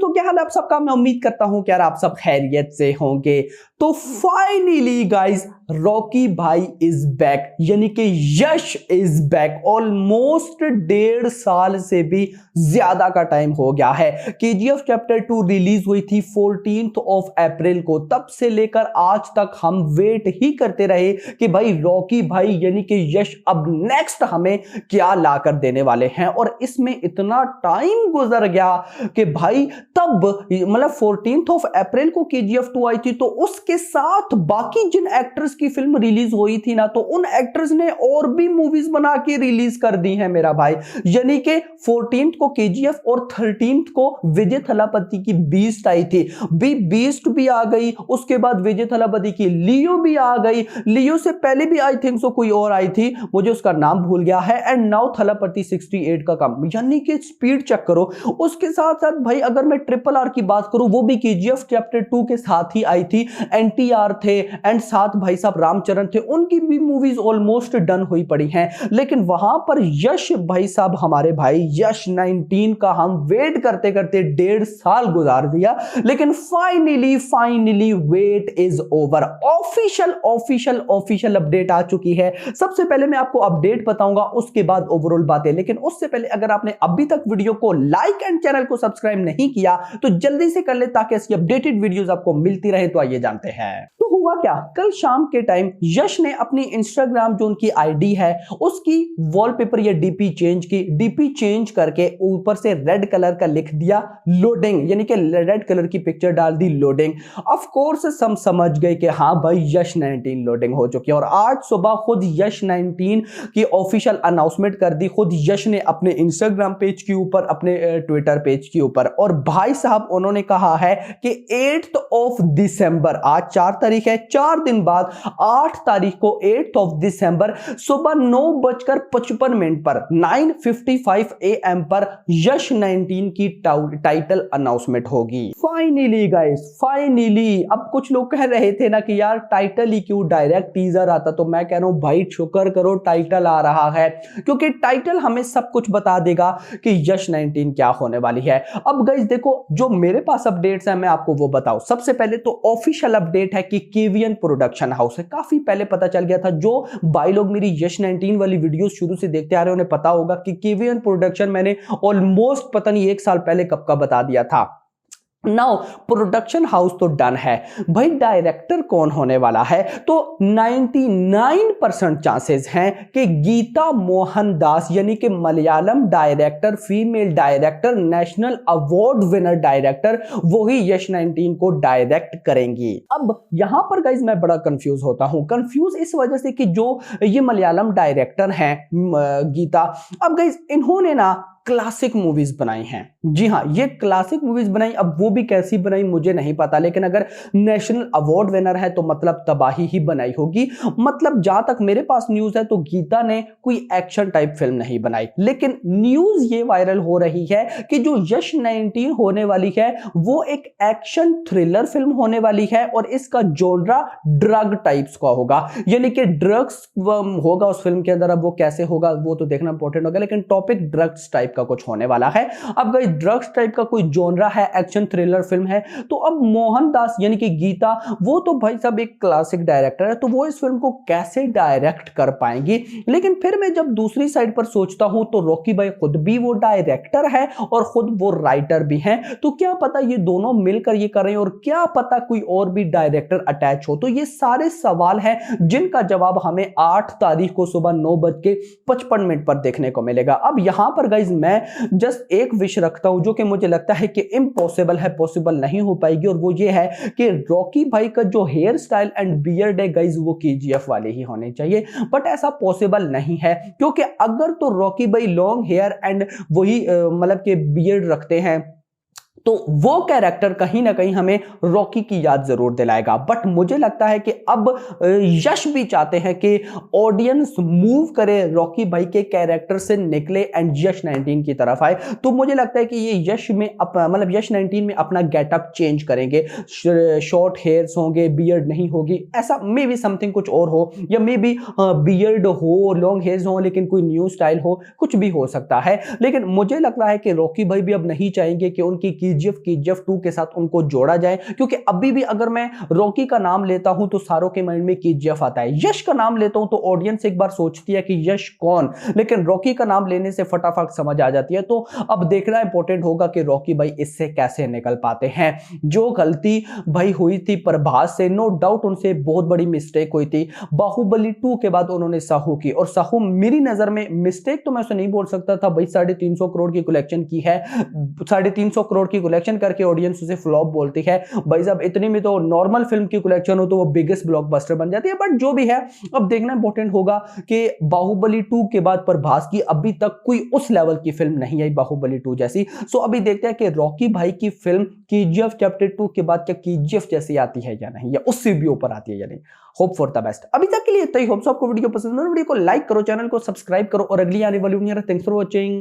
दोस्तों, क्या हाल है आप सबका। मैं उम्मीद करता हूं कि यार आप सब खैरियत से होंगे। तो फाइनली गाइस, रॉकी भाई इज बैक, यानी कि यश इज बैक। ऑलमोस्ट 1.5 साल से भी ज्यादा का टाइम हो गया है। केजीएफ चैप्टर 2 रिलीज हुई थी 14 अप्रैल को। तब से लेकर आज तक हम वेट ही करते रहे कि भाई रॉकी भाई यानी कि यश अब नेक्स्ट हमें क्या लाकर देने वाले हैं। और इसमें इतना टाइम गुजर गया कि भाई तब मतलब 14 अप्रैल को केजीएफ 2 आई थी, तो उसके साथ बाकी जिन एक्टर्स की फिल्म रिलीज हुई थी ना, तो उन एक्टर्स ने और भी मूवीज बना के रिलीज कर दी हैं मेरा भाई। यानी कि 14 को केजीएफ और 13 को विजय थलापति की बीस्ट आई थी। बीस्ट भी आ गई, उसके बाद विजय थलापति की लियो भी आ गई। लियो से पहले भी आई थिंक सो कोई और आई थी, मुझे उसका नाम भूल गया है। एंड नाउ थलापति 68 का काम, यानी कि स्पीड चेक करो। उसके साथ साथ भाई अगर मैं RRR की बात करूं, वो भी केजीएफ चैप्टर 2 के साथ ही आई थी। एनटीआर थे एंड साथ भाई साहब रामचरण थे, उनकी भी मूवीज ऑलमोस्ट डन हुई पड़ी हैं। लेकिन वहां पर यश भाई साहब, हमारे भाई यश 19 का हम वेट करते करते 1.5 साल गुजार दिया। लेकिन finally wait is over. Official update आ चुकी है। सबसे पहले मैं आपको अपडेट बताऊंगा, उसके बाद ओवरऑल बातें। लेकिन उससे पहले अगर आपने अभी तक वीडियो को लाइक एंड चैनल को सब्सक्राइब नहीं किया तो जल्दी से कर ले, ताकि ऐसी अपडेटेड वीडियोस आपको मिलती रहे। तो आइए जानते हैं तो हुआ क्या। कल शाम के टाइम यश ने अपनी इंस्टाग्राम जो उनकी आईडी है उसकी वॉलपेपर या डीपी चेंज की। डीपी चेंज करके ऊपर से रेड कलर का लिख दिया लोडिंग, यानी कि रेड कलर की पिक्चर डाल दी लोडिंग। ऑफ कोर्स हम समझ गए कि हाँ भाई यश 19 लोडिंग हो चुकी है। और आज सुबह खुद यश 19 की ऑफिशियल अनाउंसमेंट कर दी खुद यश ने अपने इंस्टाग्राम पेज के ऊपर, अपने ट्विटर पेज के ऊपर। और भाई साहब उन्होंने कहा है कि 8 दिसंबर, आज 4 तारीख है, 4 दिन बाद 8 तारीख को 8 दिसंबर सुबह 9:55 पर 9:55 AM पर यश 19 की टाइटल अनाउंसमेंट होगी। Finally guys, finally. अब कुछ लोग कह रहे थे ना कि यार टाइटल ही क्यों, डायरेक्ट टीजर आता। तो मैं कह रहा हूं भाई शुक्र करो टाइटल आ रहा है, क्योंकि टाइटल हमें सब कुछ बता देगा कि यश 19 क्या होने वाली है। अब गाइस देखो, जो मेरे पास अपडेट्स हैं मैं आपको वो बताऊं। सबसे पहले तो ऑफिशियल अपडेट है कि केवीएन प्रोडक्शन हाउस है। काफी पहले पता चल गया था, जो भाई लोग मेरी यश 19 वाली वीडियोस शुरू से देखते आ रहे हैं उन्हें पता होगा कि केवीएन प्रोडक्शन मैंने ऑलमोस्ट पता नहीं 1 साल पहले कब का बता दिया था। नाउ प्रोडक्शन हाउस तो डन है भाई। डायरेक्टर कौन होने वाला है, तो 99% चांसेस हैं कि गीता मोहन दास, यानी कि Malayalam director, female director, national award winner director, वो ही यश 19 को डायरेक्ट करेंगी। अब यहां पर गाइज मैं बड़ा कंफ्यूज होता हूं। कंफ्यूज इस वजह से कि जो ये मलयालम डायरेक्टर हैं गीता, अब गाइज इन्होंने ना क्लासिक मूवीज बनाई हैं। जी हाँ, ये क्लासिक मूवीज बनाई। अब वो भी कैसी बनाई मुझे नहीं पता, लेकिन अगर नेशनल अवार्ड विनर है तो मतलब तबाही ही बनाई होगी। मतलब जहां तक मेरे पास न्यूज है तो गीता ने कोई एक्शन टाइप फिल्म नहीं बनाई। लेकिन न्यूज ये वायरल हो रही है कि जो यश 19 होने वाली है वो एक एक्शन थ्रिलर फिल्म होने वाली है। और इसका जोनरा ड्रग टाइप्स का होगा, यानी कि ड्रग्स होगा उस फिल्म के अंदर। अब वो कैसे होगा वो तो देखना इंपॉर्टेंट होगा, लेकिन टॉपिक ड्रग्स टाइप का कुछ होने वाला है। अब गाइस ड्रग्स टाइप का कोई जोनरा है, एक्शन थ्रिलर फिल्म है। तो अब मोहनदास यानी कि गीता, वो तो भाई साहब एक क्लासिक डायरेक्टर है, तो वो इस फिल्म को कैसे डायरेक्ट कर पाएंगी। लेकिन फिर मैं जब दूसरी साइड पर सोचता हूं तो रॉकी भाई खुद भी वो डायरेक्टर है और खुद वो राइटर भी हैं। तो क्या पता ये दोनों मिलकर ये कर रहे हैं, और क्या पता कोई और भी डायरेक्टर अटैच हो। तो ये सारे सवाल हैं जिनका जवाब हमें 8 तारीख को सुबह 9:55 पर देखने को मिलेगा। अब यहां पर गाइज मैं जस्ट एक विश रखता हूं जो कि मुझे लगता है कि इम्पॉसिबल है, पॉसिबल नहीं हो पाएगी। और वो ये है कि रॉकी भाई का जो हेयर स्टाइल एंड बियर्ड है गाइज वो केजीएफ वाले ही होने चाहिए। बट ऐसा पॉसिबल नहीं है, क्योंकि अगर तो रॉकी भाई लॉन्ग हेयर एंड वही मतलब के बियर्ड रखते हैं तो वो कैरेक्टर कहीं ना कहीं हमें रॉकी की याद जरूर दिलाएगा। बट मुझे लगता है कि अब यश भी चाहते हैं कि ऑडियंस मूव करे, रॉकी भाई के कैरेक्टर से निकले एंड यश 19 की तरफ आए। तो मुझे लगता है कि ये यश में मतलब यश 19 में अपना गेटअप चेंज करेंगे। शॉर्ट हेयर्स होंगे, बियर्ड नहीं होगी, ऐसा मे बी समथिंग कुछ और हो, या मे बी बियर्ड हो, लॉन्ग हेयर्स हो, लेकिन कोई न्यू स्टाइल हो, कुछ भी हो सकता है। लेकिन मुझे लगता है कि रॉकी भाई भी अब नहीं चाहेंगे कि उनकी केजीएफ 2 के साथ उनको जोड़ा जाए, क्योंकि अभी भी अगर मैं रॉकी का नाम लेता हूं तो सारों के माइंड में केजीएफ आता है। यश का नाम लेता हूं तो ऑडियंस एक बार सोचती है कि यश कौन, लेकिन रॉकी का नाम लेने से फटाफट समझ आ जाती है। तो अब देखना इंपॉर्टेंट होगा कि रॉकी भाई इससे कैसे निकल पाते हैं। जो गलती भाई हुई थी प्रभास से, नो डाउट उनसे बहुत बड़ी मिस्टेक हुई थी। बाहुबली 2 के बाद उन्होंने साहू की, और साहू मेरी नजर में मिस्टेक तो मैं उसे नहीं बोल सकता था भाई, 350 करोड़ की कलेक्शन की है, 350 करोड़ की कलेक्शन करके ऑडियंस उसे फ्लॉप बोलती है। भाई साहब इतनी में तो नॉर्मल फिल्म की कलेक्शन हो तो वो बिगेस्ट ब्लॉकबस्टर बन जाती है। बट जो भी है, अब देखना इंपॉर्टेंट होगा कि बाहुबली 2 के बाद प्रभास की अभी तक कोई उस लेवल की फिल्म नहीं आई बाहुबली 2 जैसी। सो अभी देखते हैं कि रॉकी भाई की फिल्म केजीएफ चैप्टर 2 के बाद क्या केजीएफ जैसी आती है या नहीं, या उससे भी ऊपर आती है या नहीं। Hope for the best. अभी तक के लिए इतना ही। होप आपको वीडियो पसंद है, वीडियो को लाइक करो, चैनल को सब्सक्राइब करो, और अगली आने वाली वीडियो थैंक्स फॉर वॉचिंग।